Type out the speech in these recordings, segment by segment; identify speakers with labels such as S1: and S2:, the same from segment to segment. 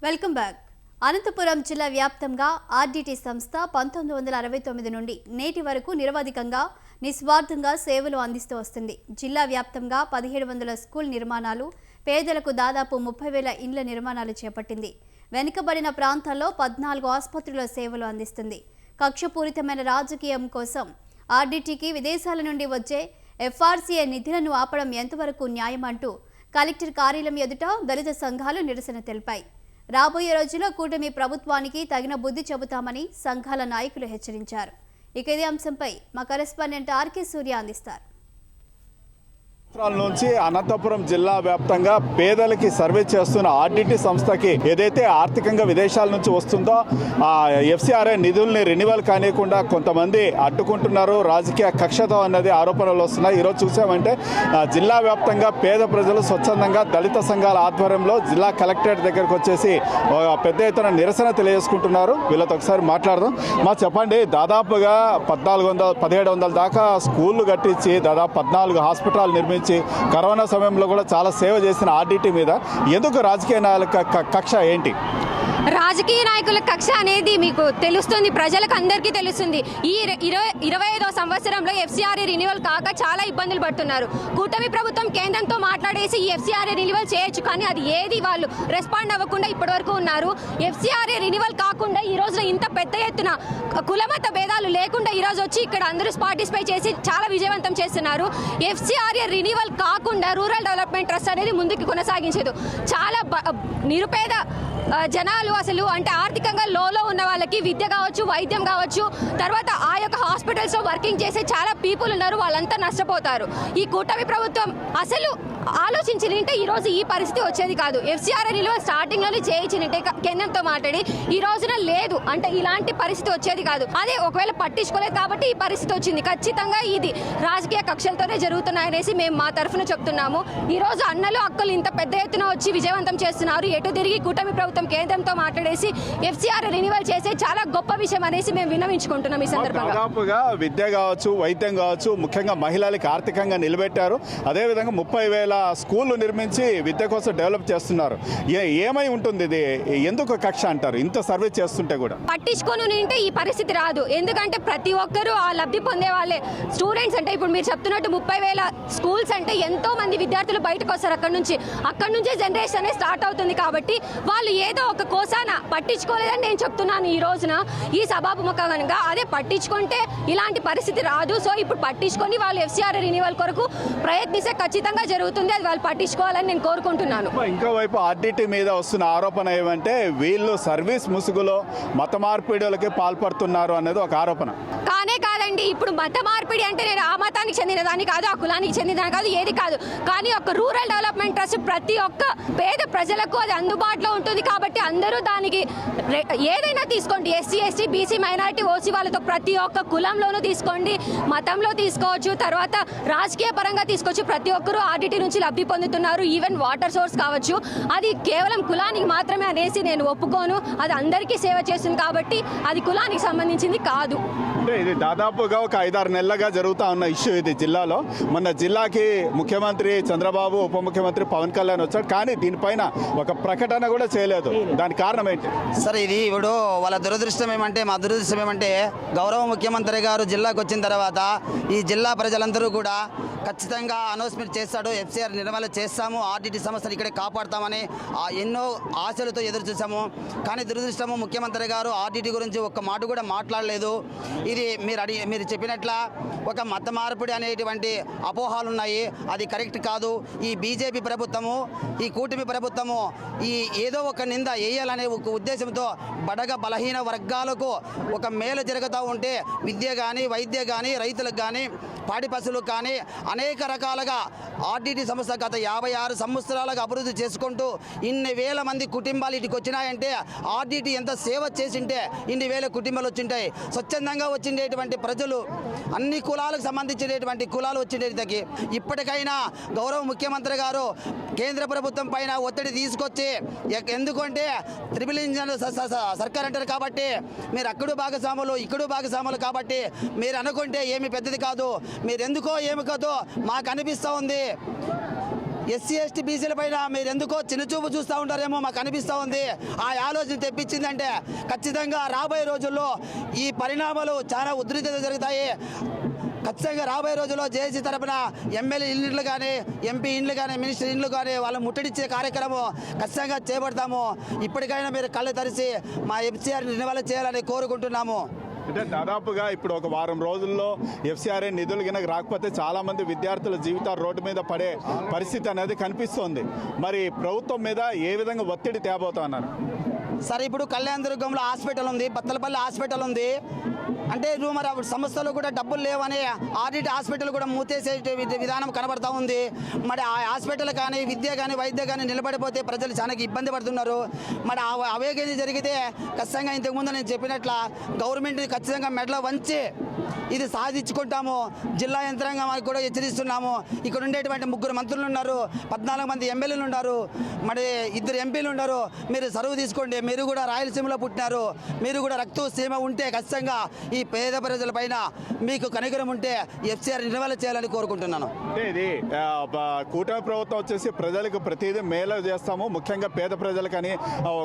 S1: Welcome back. Anantapuram జిల్లా వ్యాప్తంగా RDT సంస్థ 1969 నుండి నేటి వరకు నిరవధికంగా నిస్వార్థంగా సేవలు అందిస్తూ వస్తుంది. జిల్లా వ్యాప్తంగా 1700 స్కూల్ నిర్మాణాలు, పేదలకు దాదాపు 30,000 ఇండ్ల నిర్మాణాలు చేపట్టింది. వెనుకబడిన ప్రాంతాల్లో 14 ఆసుపత్రుల సేవలు అందిస్తుంది. కక్షపూరితమైన రాజకీయం కోసం ఆర్డీటీకి విదేశాల నుండి వచ్చే ఎఫ్ఆర్సీఏ నిధులను ఆపడం ఎంతవరకు న్యాయమంటూ కలెక్టర్ కార్యాలయం ఎదుట దళిత సంఘాలు నిరసన తెలిపాయి. రాబోయే రోజుల్లో కూటమి ప్రభుత్వానికి తగిన బుద్ధి చెబుతామని సంఘాల నాయకులు హెచ్చరించారు. ఇక ఇదే అంశంపై మా కరెస్పాండెంట్ ఆర్కే సూర్య అందిస్తారు.
S2: నుంచి అనంతపురం జిల్లా వ్యాప్తంగా పేదలకి సర్వే చేస్తున్న ఆర్డీటీ సంస్థకి ఏదైతే ఆర్థికంగా విదేశాల నుంచి వస్తుందో ఆ ఎఫ్సిఆర్ఐ నిధుల్ని రెన్యువల్ కానియకుండా కొంతమంది అడ్డుకుంటున్నారు. రాజకీయ కక్షతో అన్నది ఆరోపణలు వస్తున్నాయి. ఈరోజు చూసామంటే జిల్లా వ్యాప్తంగా పేద ప్రజలు స్వచ్ఛందంగా దళిత సంఘాల ఆధ్వర్యంలో జిల్లా కలెక్టరేట్ దగ్గరకు వచ్చేసి పెద్ద ఎత్తున నిరసన తెలియజేసుకుంటున్నారు. వీళ్ళతో ఒకసారి మాట్లాడదాం. చెప్పండి, దాదాపుగా 1700 దాకా స్కూళ్ళు కట్టించి దాదాపు 14 హాస్పిటల్ నిర్మించి కరోనా సమయంలో కూడా చాలా సేవ చేసిన ఆర్డీటీ మీద ఎందుకు రాజకీయ నాయకుల కక్ష ఏంటి?
S3: రాజకీయ నాయకుల కక్ష అనేది మీకు తెలుస్తుంది, ప్రజలకు అందరికీ తెలుస్తుంది. ఈ 25వ సంవత్సరంలో ఎఫ్సిఆర్ఏ రెన్యువల్ కాక చాలా ఇబ్బందులు పడుతున్నారు. కూటమి ప్రభుత్వం కేంద్రంతో మాట్లాడేసి ఈ ఎఫ్సిఆర్ఏ రెన్యువల్ చేయొచ్చు, కానీ అది ఏది వాళ్ళు రెస్పాండ్ అవ్వకుండా ఇప్పటి వరకు ఉన్నారు. ఎఫ్సిఆర్ఏ రెన్యువల్ కాకుండా ఈ రోజున ఇంత పెద్ద ఎత్తున కులమత భేదాలు లేకుండా ఈ రోజు వచ్చి ఇక్కడ అందరూ పార్టిసిపేట్ చేసి చాలా విజయవంతం చేస్తున్నారు. ఎఫ్సిఆర్ఏ రెన్యువల్ కాకుండా రూరల్ డెవలప్మెంట్ ట్రస్ట్ అనేది ముందుకు కొనసాగించదు. చాలా నిరుపేద జనాలు అసలు అంటే ఆర్థికంగా లోలో ఉన్న వాళ్ళకి విద్య కావచ్చు, వైద్యం కావచ్చు, తర్వాత ఆ యొక్క హాస్పిటల్స్లో వర్కింగ్ చేసే చాలా పీపుల్ ఉన్నారు. వాళ్ళంతా నష్టపోతారు. ఈ కూటమి ప్రభుత్వం అసలు ఆలోచించినంటే ఈరోజు ఈ పరిస్థితి వచ్చేది కాదు. ఎఫ్సిఆర్ఐ నిలువ స్టార్టింగ్లోనే చేయించినట్టే కేంద్రంతో మాట్లాడి ఈ రోజున లేదు అంటే ఇలాంటి పరిస్థితి వచ్చేది కాదు. అదే ఒకవేళ పట్టించుకోలేదు కాబట్టి ఈ పరిస్థితి వచ్చింది. ఖచ్చితంగా ఇది రాజకీయ కక్షలతోనే జరుగుతున్నాయనేసి మేము మా తరఫున చెప్తున్నాము. ఈ రోజు అన్నలు అక్కలు ఇంత పెద్ద ఎత్తున వచ్చి విజయవంతం చేస్తున్నారు. ఎటు తిరిగి కూటమి ప్రభుత్వం కేంద్రంతో మాట్లాడేసి ఎఫ్సిఆర్ఐ రెన్యువల్ చేసే చాలా గొప్ప విషయం అనేసి మేము విన్నవించుకుంటున్నాం. ఈ సందర్భంగా
S2: దాదాపుగా విద్య కావచ్చు, వైద్యం కావచ్చు, ముఖ్యంగా మహిళలకు ఆర్థికంగా నిలబెట్టారు. అదేవిధంగా 30,000 స్కూళ్ళు నిర్మించి విద్య కోసం డెవలప్ చేస్తున్నారు. ఏమై ఉంటుంది ఇది? ఎందుకు కక్ష అంటారు ఇంత సర్వే చేస్తుంటే కూడా?
S3: పట్టించుకొని ఉంటే ఈ పరిస్థితి రాదు. ఎందుకంటే ప్రతి ఒక్కరూ ఆ లబ్ధి పొందే వాళ్ళే స్టూడెంట్స్. అంటే ఇప్పుడు మీరు చెప్తున్నట్టు 30,000 స్కూల్స్ అంటే ఎంతో మంది విద్యార్థులు బయటకు వస్తారు. అక్కడ నుంచే జనరేషన్ అనేది స్టార్ట్ అవుతుంది. కాబట్టి వాళ్ళు ఏదో ఒక కోసాన పట్టించుకోలేదని నేను చెప్తున్నాను. ఈ రోజున ఈ సభాముఖంగా అదే పట్టించుకుంటే ఇలాంటి పరిస్థితి రాదు. సో ఇప్పుడు పట్టించుకొని వాళ్ళు ఎఫ్సిఆర్ఐ రెన్యువల్ కొరకు ప్రయత్నిస్తే ఖచ్చితంగా జరుగుతుంది. అది వాళ్ళు పట్టించుకోవాలని నేను కోరుకుంటున్నాను.
S2: ఇంకోవైపు ఆర్డీటీ మీద వస్తున్న ఆరోపణ ఏమంటే వీళ్ళు సర్వీస్ ముసుగులో మత మార్పిడులకి పాల్పడుతున్నారు అనేది ఒక ఆరోపణ.
S3: కాదండి, ఇప్పుడు మత మార్పిడి అంటే నేను ఆ మతానికి చెందినదాన్ని కాదు, ఆ కులానికి చెందినదాన్ని కాదు, ఏది కాదు. కానీ ఒక రూరల్ డెవలప్మెంట్ ట్రస్ట్ ప్రతి ఒక్క పేద ప్రజలకు అది అందుబాటులో ఉంటుంది. కాబట్టి అందరూ దానికి ఏదైనా తీసుకోండి, SC, ST, BC, minority, OC వాళ్ళతో ప్రతి ఒక్క కులంలోనూ తీసుకోండి, మతంలో తీసుకోవచ్చు, తర్వాత రాజకీయ పరంగా తీసుకోవచ్చు. ప్రతి ఒక్కరూ ఆర్డీటీ నుంచి లబ్ధి పొందుతున్నారు. ఈవెన్ వాటర్ సోర్స్ కావచ్చు, అది కేవలం కులానికి మాత్రమే అనేసి నేను ఒప్పుకోను. అది అందరికీ సేవ చేస్తుంది కాబట్టి అది కులానికి సంబంధించింది కాదు.
S2: ఇది దాదాపుగా ఒక 5-6 నెలలుగా జరుగుతూ ఉన్న ఇష్యూ ఇది జిల్లాలో. మొన్న జిల్లాకి ముఖ్యమంత్రి చంద్రబాబు, ఉప ముఖ్యమంత్రి పవన్ కళ్యాణ్ వచ్చాడు, కానీ దీనిపైన ఒక ప్రకటన కూడా చేయలేదు. దానికి కారణం ఏంటి?
S4: సరే, ఇది ఇప్పుడు వాళ్ళ దురదృష్టం ఏమంటే, మా దురదృష్టం ఏమంటే గౌరవ ముఖ్యమంత్రి గారు జిల్లాకు వచ్చిన తర్వాత ఈ జిల్లా ప్రజలందరూ కూడా ఖచ్చితంగా అనౌన్స్మెంట్ చేస్తాడు. ఎఫ్సిఆర్ నిర్మూలన చేస్తాము, ఆర్డీటీ సంస్థను ఇక్కడే కాపాడుతామని ఎన్నో ఆశలతో ఎదురు చూసాము. కానీ దురదృష్టము ముఖ్యమంత్రి గారు ఆర్డీటీ గురించి ఒక్క మాట కూడా మాట్లాడలేదు. ఇది మీరు చెప్పినట్ల ఒక మత మార్పిడి అనేటువంటి అపోహాలు ఉన్నాయి. అది కరెక్ట్ కాదు. ఈ బీజేపీ ప్రభుత్వము, ఈ కూటమి ప్రభుత్వము ఈ ఏదో ఒక నింద వేయాలనే ఒక ఉద్దేశంతో బడగ బలహీన వర్గాలకు ఒక మేలు జరుగుతూ ఉంటే విద్య కానీ, వైద్య కానీ, రైతులకు కానీ, పాడి పశువులకు కానీ అనేక రకాలుగా ఆర్డీటీ సంస్థ గత 56 సంవత్సరాలుగా అభివృద్ధి చేసుకుంటూ ఇన్ని వేల మంది కుటుంబాలు ఇటుకు వచ్చినాయంటే ఆర్డీటీ ఎంత సేవ చేసింటే ఇన్ని వేల కుటుంబాలు వచ్చింటాయి. స్వచ్ఛందంగా వచ్చిండేటువంటి ప్రజలు, అన్ని కులాలకు సంబంధించినటువంటి కులాలు వచ్చిండేటికి ఇప్పటికైనా గౌరవ ముఖ్యమంత్రి గారు కేంద్ర ప్రభుత్వం పైన ఒత్తిడి తీసుకొచ్చి, ఎందుకంటే ట్రిపుల్ ఇంజన్ సర్కార్ అంటారు కాబట్టి మీరు అక్కడు భాగస్వాములు, ఇక్కడు భాగస్వాములు కాబట్టి మీరు అనుకుంటే ఏమి పెద్దది కాదు. మీరు ఎందుకో ఏమి కాదో మాకు అనిపిస్తూ ఉంది. ఎస్సీ ఎస్టీ బీసీల పైన మీరు ఎందుకో చిన్నచూపు చూస్తూ ఉంటారేమో మాకు అనిపిస్తూ ఉంది. ఆ ఆలోచన తెప్పించిందంటే ఖచ్చితంగా రాబోయే రోజుల్లో ఈ పరిణామాలు చాలా ఉధృతంగా జరుగుతాయి. ఖచ్చితంగా రాబోయే రోజుల్లో జేఏసీ తరపున ఎమ్మెల్యే ఇండ్లు కానీ, ఎంపీ ఇండ్లు కానీ, మినిస్టర్ ఇండ్లు కానీ వాళ్ళు ముట్టడిచ్చే కార్యక్రమం ఖచ్చితంగా చేపడతాము. ఇప్పటికైనా మీరు కళ్ళు తెరిచి మా ఎఫ్సీఆర్ నిలువల చేయాలని కోరుకుంటున్నాము.
S2: అంటే దాదాపుగా ఇప్పుడు ఒక వారం రోజుల్లో ఎఫ్సీఆర్ఏ నిధులు గినక రాకపోతే చాలామంది విద్యార్థుల జీవితాలు రోడ్డు మీద పడే పరిస్థితి అనేది కనిపిస్తోంది. మరి ప్రభుత్వం మీద ఏ విధంగా ఒత్తిడి తేబోతున్నారు?
S4: సరే, ఇప్పుడు కళ్యాణదుర్గంలో హాస్పిటల్ ఉంది, బత్తలపల్లి హాస్పిటల్ ఉంది. అంటే నువ్వు మరి సంస్థలు కూడా డబ్బులు లేవని ఆర్డిటి హాస్పిటల్ కూడా మూతేసే విధానం కనబడతా ఉంది. మరి ఆ హాస్పిటల్ కానీ, విద్య కానీ, వైద్య కానీ నిలబడిపోతే ప్రజలు చాలా ఇబ్బంది పడుతున్నారు. మరి అవేగేది జరిగితే ఖచ్చితంగా ఇంతకుముందు నేను చెప్పినట్ల గవర్నమెంట్ ఖచ్చితంగా మెడలో వంచి ఇది సాధించుకుంటాము. జిల్లా యంత్రాంగం కూడా హెచ్చరిస్తున్నాము. ఇక్కడ ఉండేటువంటి 3 మంత్రులు ఉన్నారు, 14 మంది ఎమ్మెల్యేలు ఉన్నారు, మరి 2 ఎంపీలు ఉన్నారు. మీరు సరువు తీసుకోండి. మీరు కూడా రాయలసీమలో పుట్టినారు, మీరు కూడా రక్త సీమ ఉంటే ఖచ్చితంగా ఈ పేద ప్రజల పైన మీకు కనికరం ఉంటే ఎఫ్సీఆర్ నిలువల చేయాలని కోరుకుంటున్నాను.
S2: అంటే ఇది కూటమి ప్రభుత్వం వచ్చేసి ప్రజలకు ప్రతిదీ మేలు చేస్తాము, ముఖ్యంగా పేద ప్రజలకని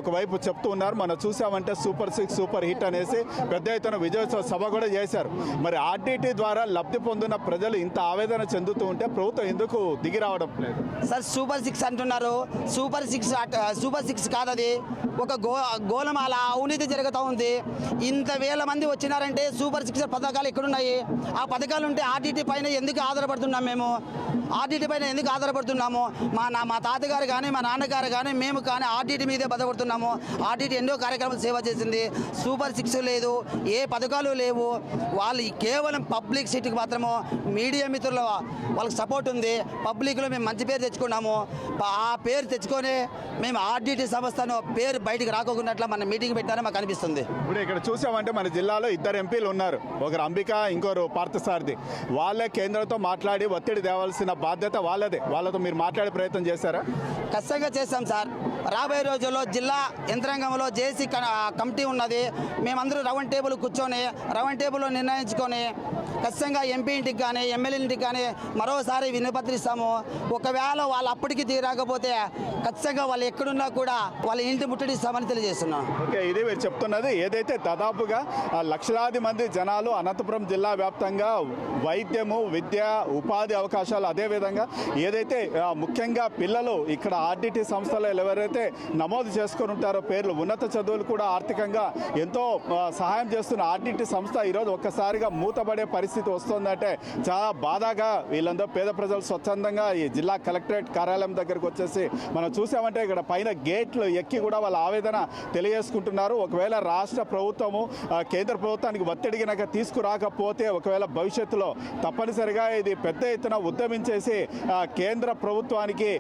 S2: ఒకవైపు చెప్తూ ఉన్నారు. మనం చూసామంటే సూపర్ 6 సూపర్ హిట్ అనేసి పెద్ద ఎత్తున విజయోత్సవ సభ కూడా చేశారు. మరి ఆర్డిటి ద్వారా లబ్ధి పొందిన ప్రజలు ఇంత ఆవేదన చెందుతూ ఉంటే ప్రభుత్వం ఎందుకు దిగి రావడం లేదు?
S4: సార్, సూపర్ 6 అంటున్నారు. సూపర్ 6 కాదు, అది ఒక గోలమాల అవినీతి జరుగుతూ ఉంది. ఇంత వేల మంది వచ్చినారంటే సూపర్ 6 పథకాలు ఎక్కడున్నాయి? ఆ పథకాలు ఉంటే ఆర్డిటి పైన ఎందుకు ఆధారపడుతున్నాం? మేము ఆర్డిటి పైన ఎందుకు ఆధారపడుతున్నాము? మా తాతగారు కానీ, మా నాన్నగారు కానీ, మేము కానీ ఆర్డిటి మీదే బతపడుతున్నాము. ఆర్డిటి ఎన్నో కార్యక్రమాలు సేవ చేసింది. సూపర్ 6 లేదు, ఏ పథకాలు లేవు. వాళ్ళు కేవలం పబ్లిక్ సీట్కి మాత్రము మీడియా మిత్రుల వాళ్ళకి సపోర్ట్ ఉంది. పబ్లిక్లో మేము మంచి పేరు తెచ్చుకున్నాము. ఆ పేరు తెచ్చుకొని మేము ఆర్డిటి సంస్థను పేరు బయటికి రాకోకున్నట్ల మన మీటింగ్ పెట్టారని మాకు అనిపిస్తుంది.
S2: ఇప్పుడు ఇక్కడ చూసామంటే మన జిల్లాలో 2 ఎంపీలు ఉన్నారు, ఒకరు అంబిక, ఇంకోరు పార్థసారథి. వాళ్ళే కేంద్రంతో మాట్లాడి ఒత్తిడి తేవాల్సిన బాధ్యత వాళ్ళదే. వాళ్ళతో మీరు మాట్లాడే ప్రయత్నం చేశారా?
S4: ఖచ్చితంగా చేస్తాం సార్. రాబోయే రోజుల్లో జిల్లా యంత్రాంగంలో జేసీ కమిటీ ఉన్నది. మేమందరూ రౌండ్ టేబుల్ కూర్చొని రౌండ్ టేబుల్లో నిర్ణయించుకొని ఖచ్చితంగా ఎంపీ ఇంటికి కానీ, ఎమ్మెల్యే ఇంటికి కానీ మరోసారి వినపత్రిస్తాము. ఒకవేళ వాళ్ళు అప్పటికి తీరాకపోతే ఖచ్చితంగా వాళ్ళు ఎక్కడున్నా కూడా వాళ్ళ ఇంటి ముట్టడిస్తామని తెలియజేస్తున్నాం.
S2: ఓకే, ఇది మీరు చెప్తున్నది. ఏదైతే దాదాపుగా లక్షలాది మంది జనాలు అనంతపురం జిల్లా వ్యాప్తంగా వైద్యము, విద్య, ఉపాధి అవకాశాలు, అదేవిధంగా ఏదైతే ముఖ్యంగా పిల్లలు ఇక్కడ ఆర్డిటి సంస్థలో ఎవరైతే నమోదు చేసుకొని ఉంటారో పేర్లు, ఉన్నత చదువులు కూడా ఆర్థికంగా ఎంతో సహాయం చేస్తున్న ఆర్డిటి సంస్థ ఈరోజు ఒక్కసారిగా మూతపడే పరిస్థితి వస్తుందంటే చాలా బాధాగా వీళ్ళందరూ పేద ప్రజలు స్వచ్ఛందంగా ఈ జిల్లా కలెక్టరేట్ కార్యాలయం దగ్గరకు వచ్చేసి మనం చూసామంటే ఇక్కడ పైన గేట్లు ఎక్కి కూడా వాళ్ళ ఆవేదన తెలియజేసుకుంటున్నారు. ఒకవేళ రాష్ట్ర ప్రభుత్వము కేంద్ర ప్రభుత్వానికి ఒత్తిడి కనుక తీసుకురాకపోతే ఒకవేళ భవిష్యత్తులో తప్పనిసరిగా ఇది పెద్ద ఎత్తున ఉద్యమించేసి కేంద్ర ప్రభుత్వానికి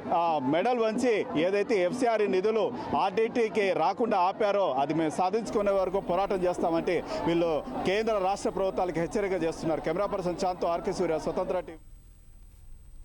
S2: మెడల్ వంచి ఏదైతే ఎఫ్సీఆర్ నిధులు ఆర్డిటికి రాకుండా ఆపారో అది మేము సాధించుకునే వరకు పోరాటం చేస్తామంటే వీళ్ళు కేంద్ర రాష్ట్ర ప్రభుత్వాలకు హెచ్చరిక చేస్తున్నారు. కెమెరా పర్సన్ శాంతో, ఆర్కే సూర్య, స్వతంత్ర టీవీ.